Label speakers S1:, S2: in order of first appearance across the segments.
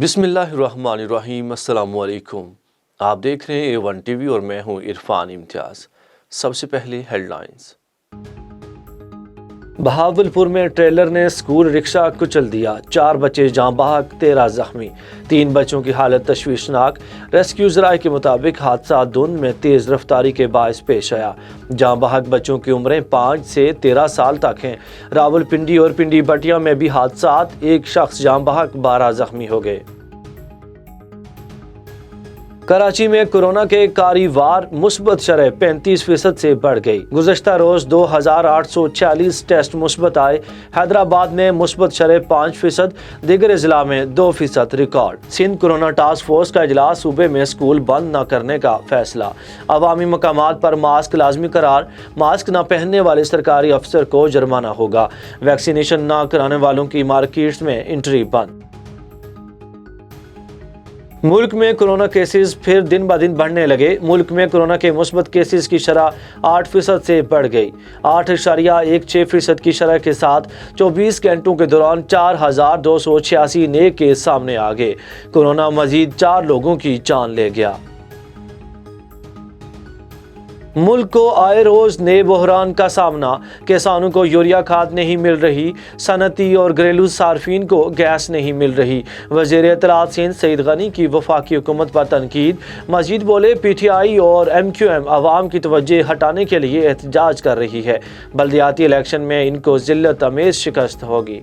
S1: بسم اللہ الرحمن الرحیم۔ السلام علیکم، آپ دیکھ رہے ہیں A1 TV اور میں ہوں عرفان امتیاز۔ سب سے پہلے ہیڈ لائنز۔ بہاولپور میں ٹریلر نے اسکول رکشہ کچل دیا، 4 بچے جاں بحق، 13 زخمی، 3 بچوں کی حالت تشویشناک۔ ریسکیو ذرائع کے مطابق حادثہ دھند میں تیز رفتاری کے باعث پیش آیا۔ جاں بحق بچوں کی عمریں 5 سے 13 سال تک ہیں۔ راولپنڈی اور پنڈی بٹیا میں بھی حادثات، 1 شخص جاں بحق، 12 زخمی ہو گئے۔ کراچی میں کورونا کے کاری وار مثبت شرح 35% سے بڑھ گئی۔ گزشتہ روز 2846 ٹیسٹ مثبت آئے۔ حیدرآباد میں مثبت شرح 5%، دیگر اضلاع میں 2% record. Sindh corona task force کا اجلاس، صوبے میں اسکول بند نہ کرنے کا فیصلہ۔ عوامی مقامات پر ماسک لازمی قرار، ماسک نہ پہننے والے سرکاری افسر کو جرمانہ ہوگا۔ ویکسینیشن نہ کرانے والوں کی مارکیٹس میں انٹری بند۔ ملک میں کورونا کیسز پھر دن بدن بڑھنے لگے۔ ملک میں کورونا کے مثبت کیسز کی شرح 8% سے بڑھ گئی۔ 8.16% کی شرح کے ساتھ 24 گھنٹوں کے دوران 4286 نئے کیس سامنے آ گئے۔ کورونا مزید 4 لوگوں کی جان لے گیا۔ ملک کو آئے روز نئے بحران کا سامنا، کسانوں کو یوریا کھاد نہیں مل رہی، صنعتی اور گھریلو صارفین کو گیس نہیں مل رہی۔ وزیر اطلاعات سندھ سعید غنی کی وفاقی حکومت پر تنقید۔ مزید بولے، پی ٹی آئی اور MQM عوام کی توجہ ہٹانے کے لیے احتجاج کر رہی ہے، بلدیاتی الیکشن میں ان کو ذلت امیز شکست ہوگی۔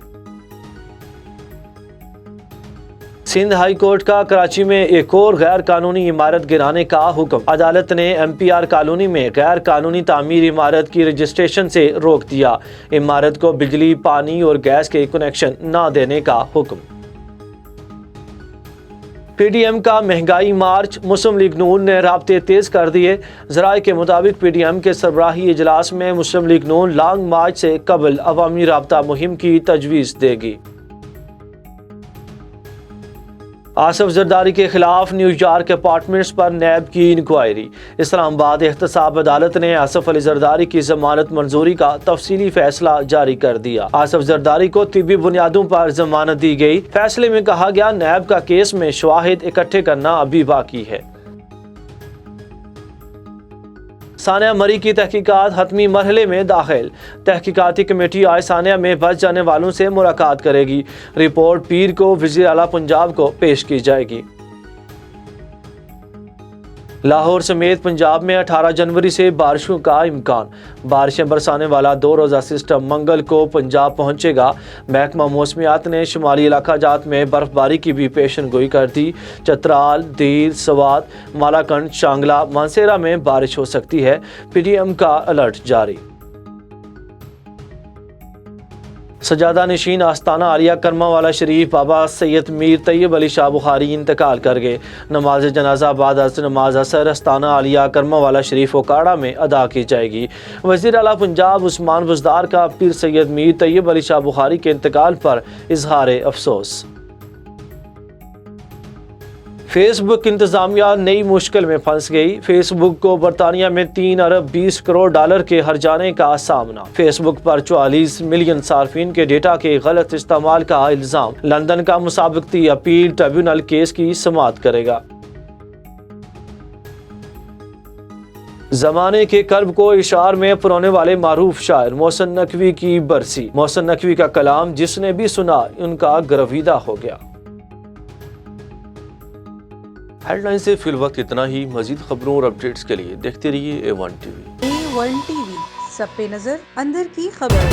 S1: سندھ ہائی کورٹ کا کراچی میں ایک اور غیر قانونی عمارت گرانے کا حکم۔ عدالت نے MPR کالونی میں غیر قانونی تعمیر عمارت کی رجسٹریشن سے روک دیا۔ عمارت کو بجلی، پانی اور گیس کے کنیکشن نہ دینے کا حکم۔ PDM کا مہنگائی مارچ، مسلم لیگ نون نے رابطے تیز کر دیے۔ ذرائع کے مطابق PDM کے سربراہی اجلاس میں مسلم لیگ نون لانگ مارچ سے قبل عوامی رابطہ مہم کی تجویز دے گی۔ آصف زرداری کے خلاف نیو یارک اپارٹمنٹس پر نیب کی انکوائری۔ اسلام آباد احتساب عدالت نے آصف علی زرداری کی ضمانت منظوری کا تفصیلی فیصلہ جاری کر دیا۔ آصف زرداری کو طبی بنیادوں پر ضمانت دی گئی۔ فیصلے میں کہا گیا، نیب کا کیس میں شواہد اکٹھے کرنا ابھی باقی ہے۔ ثانیہ مری کی تحقیقات حتمی مرحلے میں داخل۔ تحقیقاتی کمیٹی آج ثانیہ میں بچ جانے والوں سے ملاقات کرے گی۔ رپورٹ پیر کو وزیر اعلیٰ پنجاب کو پیش کی جائے گی۔ لاہور سمیت پنجاب میں 18 جنوری سے بارشوں کا امکان۔ بارشیں برسانے والا 2 روزہ سسٹم منگل کو پنجاب پہنچے گا۔ محکمہ موسمیات نے شمالی علاقہ جات میں برف باری کی بھی پیشن گوئی کر دی۔ چترال، دیر، سوات، مالاکنڈ، شانگلہ، مانسیرہ میں بارش ہو سکتی ہے۔ PDM کا الرٹ جاری۔ سجادہ نشین آستانہ عالیہ کرما والا شریف بابا سید میر طیب علی شاہ بخاری انتقال کر گئے۔ نماز جنازہ بعد از نماز اثر آستانہ عالیہ کرما والا شریف اوکاڑا میں ادا کی جائے گی۔ وزیر اعلیٰ پنجاب عثمان بزدار کا پیر سید میر طیب علی شاہ بخاری کے انتقال پر اظہار افسوس۔ فیس بک انتظامیہ نئی مشکل میں پھنس گئی۔ فیس بک کو برطانیہ میں 3 ارب 20 کروڑ ڈالر کے ہرجانے کا سامنا۔ فیس بک پر 44 ملین صارفین کے ڈیٹا کے غلط استعمال کا الزام۔ لندن کا مسابقتی اپیل ٹریبیونل کیس کی سماعت کرے گا۔ زمانے کے کرب کو اشعار میں پرونے والے معروف شاعر محسن نقوی کی برسی۔ محسن نقوی کا کلام جس نے بھی سنا ان کا گرویدہ ہو گیا۔ ہیڈ لائن سے فی الوقت اتنا ہی۔ مزید خبروں اور اپڈیٹس کے لیے دیکھتے رہیے A1 TV۔
S2: A1 TV، سب پہ نظر، اندر کی خبر۔